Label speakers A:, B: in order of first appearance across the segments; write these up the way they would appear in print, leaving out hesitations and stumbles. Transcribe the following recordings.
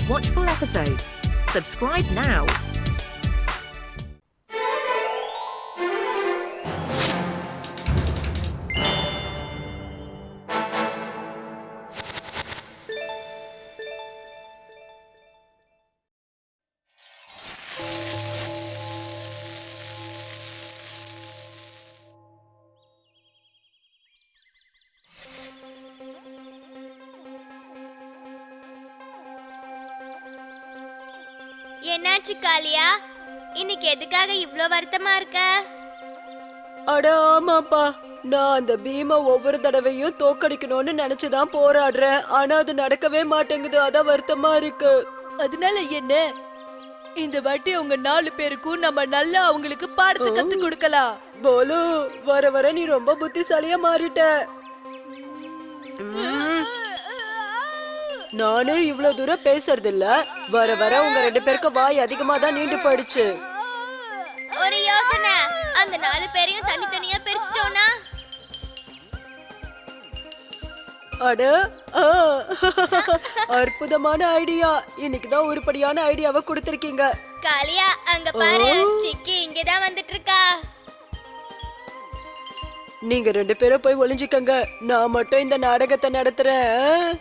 A: Watch full episodes. Subscribe now.
B: என்னாச்சு காளியா? இன்னைக்கு எதுக்காக இவ்ளோ வருத்தமா இருக்க?
C: அட ஆமாப்பா, நான் அந்த பீமை ஒவ்வொரு தடவையும் தோக்கடிக்கணும்னு நினைச்சுதான் போராடுறேன். ஆனா அது நடக்கவே மாட்டேங்குது. அதான் வருத்தமா இருக்கு.
D: அதனால என்ன? இந்த வாட்டி உங்க 4 பேருக்கும் நம்ம நல்லா அவங்களுக்கு பாடத்தை கத்து கொடுக்கலாம்.
C: போலு, வர வர நீ ரொம்ப புத்திசாலியா மாறிட்ட. நானே இவ்வளவு தூரம் பேசுறது இல்ல. வர வர உங்க 2 பேருக்கு வாய் அதிகமா தான் நீண்டு போயிடுச்சு.
B: ஒரு யோசனை, அந்த 4 பேரையும் தனித்தனியா பிரிச்சிட்டோம்னா?
C: அட அற்புதமான ஐடியா. இன்னைக்குதான் உருப்படியான ஐடியாவை கொடுத்திருக்கீங்க.
B: காளியா, அங்க பாரு, சிக்கி இங்கதான் வந்துட்டு இருக்கா.
C: நீங்க 2 பேரும் போய் ஒளிஞ்சுக்கங்க. நான் மட்டும் இந்த நாடகத்தை நடத்துறேன்.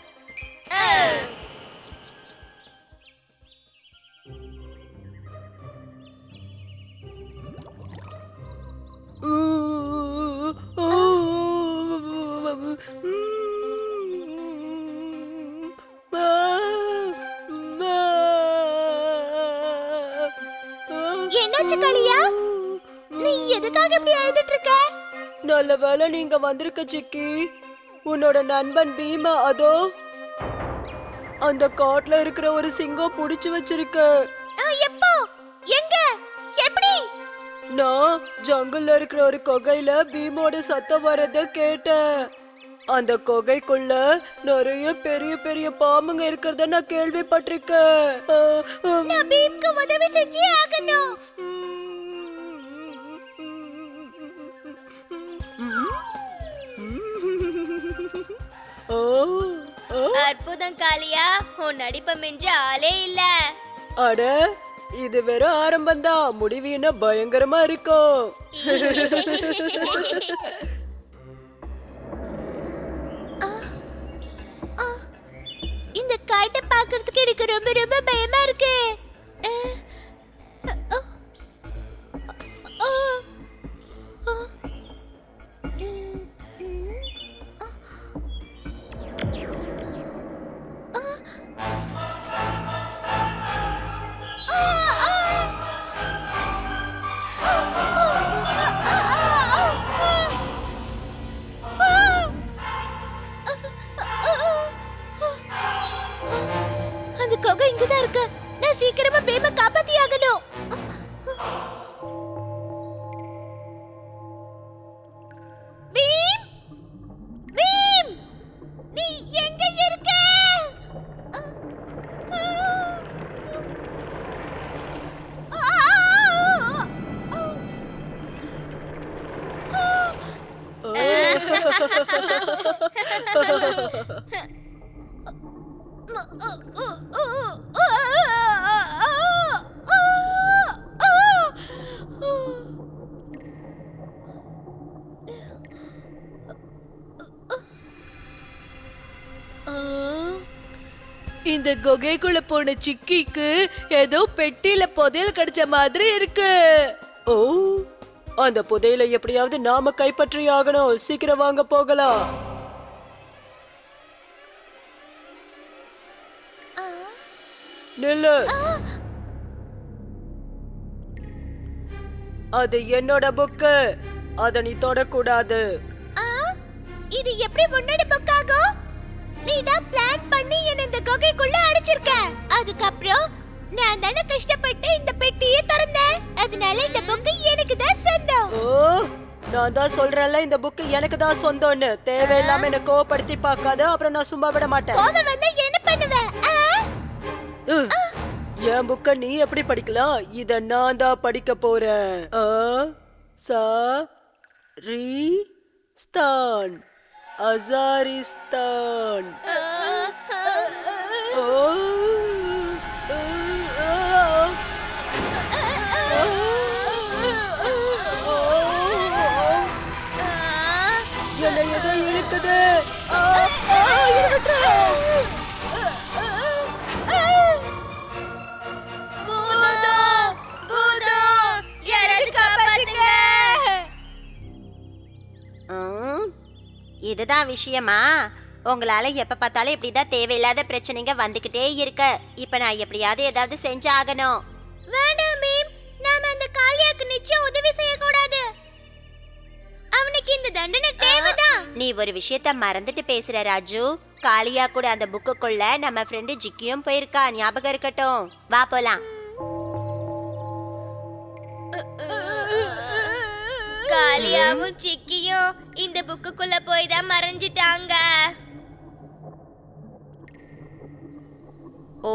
B: என்னாச்சு காளியா? நீ எதுக்காக இப்படி அழுதுட்டு இருக்க?
C: நல்ல வேளை நீங்க வந்திருக்க சிக்கி. உன்னோட நண்பன் பீமா அதோ அந்த காட்டுல இருக்கிற ஒரு சிங்கம் புடிச்சு வச்சிருக்கு.
B: எப்போ? எங்க? எப்படி?
C: நான் ஜங்கல்ல இருக்கிற ஒரு குகையில பீமோட சத்தம் வரத கேட்டேன். அந்த குகைக்குள்ள நிறைய பெரிய பெரிய பாம்புங்க இருக்கிறத நான் கேள்விப்பட்டிருக்கேன்.
B: நான் பீம்க்கு உதவி செஞ்சே ஆகணும். அற்புதம் காளியா, உன் நடிப்பை மிஞ்ச ஆளே இல்ல.
C: அட, இது வெறும் ஆரம்பம்தான். முடிவு என்ன பயங்கரமா இருக்கும்.
B: இந்த காட்டை பார்க்கிறதுக்கு எனக்கு ரொம்ப ரொம்ப பயமா இருக்கு. அந்த குகை இங்கதான் இருக்கு. நான் சீக்கிரமா பீமை காப்பாத்தி ஆகணும். பீம், பீம், நீ எங்க இருக்க?
D: இந்த குகைக்குள்ள போன சிக்கிக்கு ஏதோ பெட்டியில புதையல் கிடைச்ச மாதிரி இருக்கு.
C: ஓ, அந்த புதையலை எப்படியாவது நாம கைப்பற்றி ஆகணும். சீக்கிரம் வாங்க போகலாம். நில்லு. அது என்னோட புக்கு. அத நீ தொடக்கூடாது.
B: இது எப்படி முன்னாடி புக் ஆகும்? நீ தான் பிளான் பண்ணி என்ன இந்த குகைக்குள்ள அடைச்சிருக்க. அதுக்கப்புறம் நான் தானே கஷ்டப்பட்டு இந்த பெட்டியை திறந்தேன். அதனால இந்த புக்கு எனக்கு தான் சொந்தம்.
C: ஓ, நான் தான் சொல்றேன்ல, இந்த புக்கு எனக்கு தான் சொந்தம்னு. தேவையில்லாம என்ன கோவப்படுத்தி பார்க்காத, அப்புறம் நான் சும்மா விட மாட்டேன்.
B: கோவம் வந்தா என்ன பண்ணுவ?
C: என் புக்க நீ எப்படி படிக்கலாம்? இத நான் தான் படிக்க போறேன். சா ரி ஸ்தான் அசாரிஸ்தான்.
B: இதுதான் விஷயமா? உங்களால எப்ப பார்த்தாலும் இப்படிதான் தேவையில்லாத பிரச்சனைங்க வந்துகிட்டே இருக்க. இப்ப நான் எப்படியாவது ஏதாவது செஞ்சு ஆகணும். வேண்டாம் பீம், நாம அந்த காளியாக்கு நிச்சயம் உதவி செய்ய கூடாது. அவனுக்கு இந்த தண்டனை தேவைதான். நீ ஒரு விஷயத்த மறந்துட்டு பேசுற ராஜு. காளியா கூட அந்த புக்குக்குள்ள நம்ம ஃப்ரெண்டு ஜிக்கியும் போயிருக்கா, ஞாபகம் இருக்கட்டும். வா போலாம். காளியாவும் சிக்கியும் இந்த புக்குக்குள்ள போய் தான் மறைஞ்சிட்டாங்க. ஓ,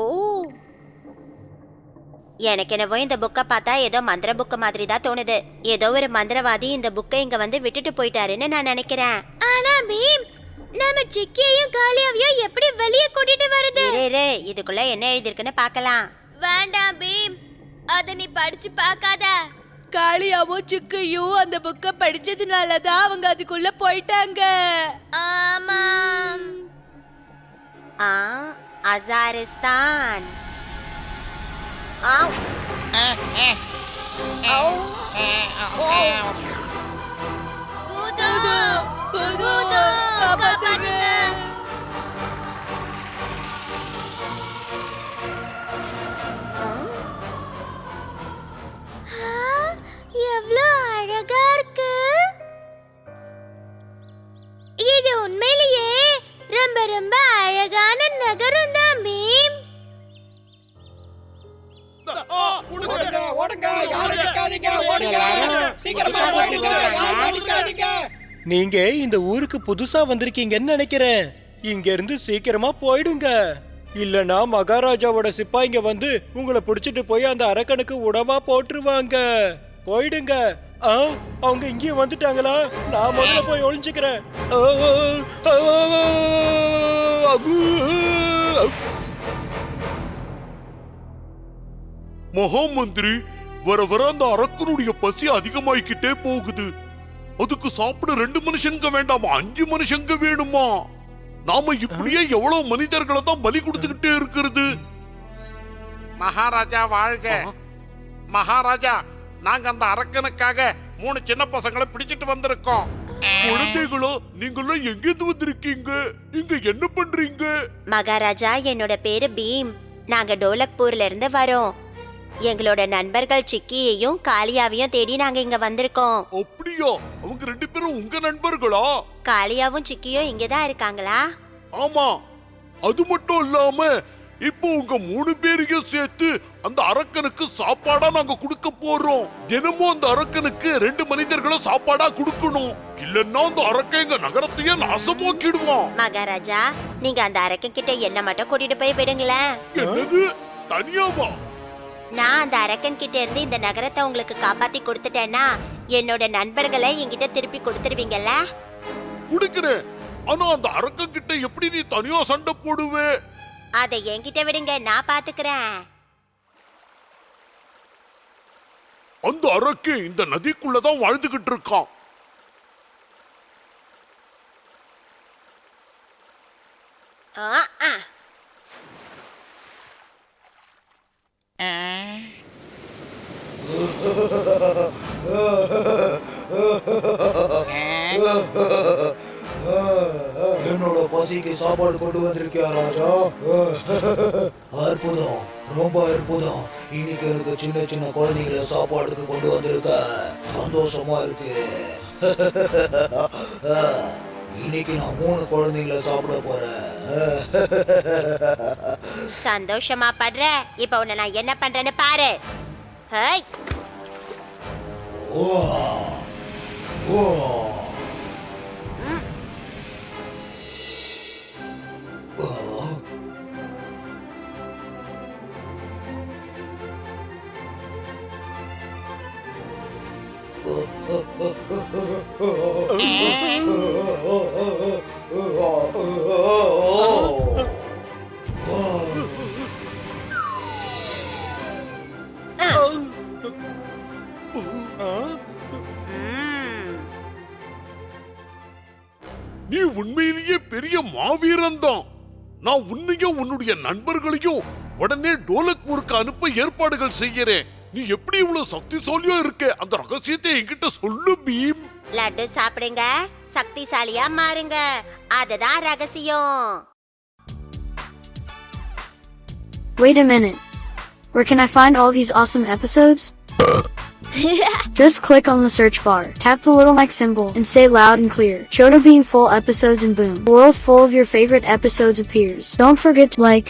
B: எனக்கு என்னவோ இந்த புக்கை பார்த்தா ஏதோ மந்திர புக்கு மாதிரி தான் தோணுது. ஏதோ ஒரு மந்திரவாதி இந்த புக்கை இங்க வந்து விட்டுட்டு போயிட்டாருன்னு நான் நினைக்கிறேன். ஆனா பீம், நம்ம சிக்கியையும் காளியாவையும் எப்படி வெளியே கூட்டிட்டு வருது? இரு, இதுக்குள்ள என்ன எழுதிருக்குன்னு பார்க்கலாம். வேண்டாம் பீம், அத நீ படிச்சு பார்க்காத.
D: காளியாவும் சிக்கையும் அந்த புக்கை படிச்சதுனாலதான் அவங்க அதுக்குள்ள போயிட்டாங்க.
B: ஆமாம். அசாரிஸ்தான். எவ்வளவு அழகா இருக்கு. இது உண்மையிலேயே ரொம்ப ரொம்ப அழகான நகரம் தான் பீம்.
E: நீங்க இந்த ஊருக்கு புதுசா வந்திருக்கீங்கன்னு நினைக்கிறேன். இங்க இருந்து சீக்கிரமா போயிடுங்க, இல்லனா மகாராஜாவோட சிப்பாயிங்க வந்து உங்களை பிடிச்சிட்டு போய் அந்த அரக்கனுக்கு உணவா போட்டுருவாங்க. போயிடுங்க. அவங்க இங்கேயும் வந்துட்டாங்களா? நான் முதல்ல போய் ஒளிஞ்சுக்கிறேன்.
F: மகாமந்திரி, வர வர அந்த அரக்கனுடைய பசி அதிகமாயிக்கிட்டே போகுது. அதுக்கு சாப்பிட 2 மனுஷங்க வேண்டாமா, 5 மனுஷங்க வேணுமா? நாம இப்படியே எவ்வளவு மனிதர்களை தான் பலி கொடுத்துக்கிட்டே இருக்கிறது.
G: மகாராஜா வாழ்க. மகாராஜா, நாங்க அந்த அரக்கனுக்காக 3 சின்ன பசங்களை பிடிச்சிட்டு வந்திருக்கோம்.
F: குழந்தைகளோ, நீங்களும் எங்கிருந்து வந்திருக்கீங்க? இங்க என்ன பண்றீங்க?
B: மகாராஜா, என்னோட பேரு பீம். நாங்க டோலக்பூர்ல இருந்து வரோம். எங்களோட நண்பர்கள் சிக்கியையும் காளியாவையும் தேடி நாங்க இங்க வந்திருக்கோம்.
F: அப்படியா? அவங்க 2 பேரும் உங்க நண்பர்களா?
B: காளியாவும் சிக்கியும் இங்கதான் இருக்காங்களா?
F: ஆமா. அது மட்டும் இல்லாம இப்போ உங்க 3 பேரையும் சேர்த்து அந்த அரக்கனுக்கு சாப்பாடா நாங்க கொடுக்க போறோம். தினமும் அந்த அரக்கனுக்கு 2 மனிதர்களும் சாப்பாடா கொடுக்கணும். இல்லன்னா அந்த அரக்கன் எங்க நகரத்தையே நாசமாக்கிடுவான்.
B: மகாராஜா, நீங்க அந்த அரக்கன் கிட்ட என்ன மட்டும் கூட்டிட்டு போய் விடுங்களேன்.
F: என்னது? தனியாவா?
B: நான் அந்த அரக்கன் கிட்ட இருந்து இந்த நகரத்தை உங்களுக்கு காப்பாத்தி கொடுத்துட்டேன்னா என்னோட நண்பர்களை என்கிட்ட திருப்பி கொடுத்துருவீங்கல்ல?
F: குடுக்கிறேன். ஆனா அந்த அரக்கன் கிட்ட எப்படி நீ தனியா சண்டை போடுவே?
B: அதை என்கிட்ட விடுங்க, நான் பாத்துக்கிறேன்.
F: அந்த அரக்கன் இந்த நதிக்குள்ளதான் வாழ்ந்துகிட்டு இருக்கான்.
H: என்னோட பசிக்கு சாப்பாடு கொண்டு வந்திருக்கியா ராஜா? அற்புதம், ரொம்ப அற்புதம். இன்னைக்கு எனக்கு சின்ன சின்ன குழந்தைங்களை சாப்பாடுக்கு கொண்டு வந்திருக்க, சந்தோஷமா இருக்கு. இன்னைக்கு நான் 3 குழந்தைங்களை சாப்பிட போறேன்.
B: சந்தோஷமா படுற? இப்ப உன்னை நான் என்ன பண்றேன்னு பாரு. ஹை.
H: ஓ ஓ
F: நீ உண்மையிலேயே பெரிய மாவீரன் தான். நான் உன்னையும் உன்னுடைய நண்பர்களையும் உடனே டோலக்பூருக்கு அனுப்ப ஏற்பாடுகள் செய்யறேன். நீ எப்படி இவ்வளவு சக்திசாலியா இருக்க? அந்த ரகசியத்தை என்கிட்ட சொல்லு பீம்.
B: லட்டு சாப்பிடுங்க. சக்திசாலியா மாறுங்க. அதுதான் ரகசியம்.
I: Wait a minute. Where can I find all these awesome episodes? Just click on the search bar, tap the little mic symbol, and say loud and clear, Choda Bean full episodes, and boom, a world full of your favorite episodes appears. Don't forget to like,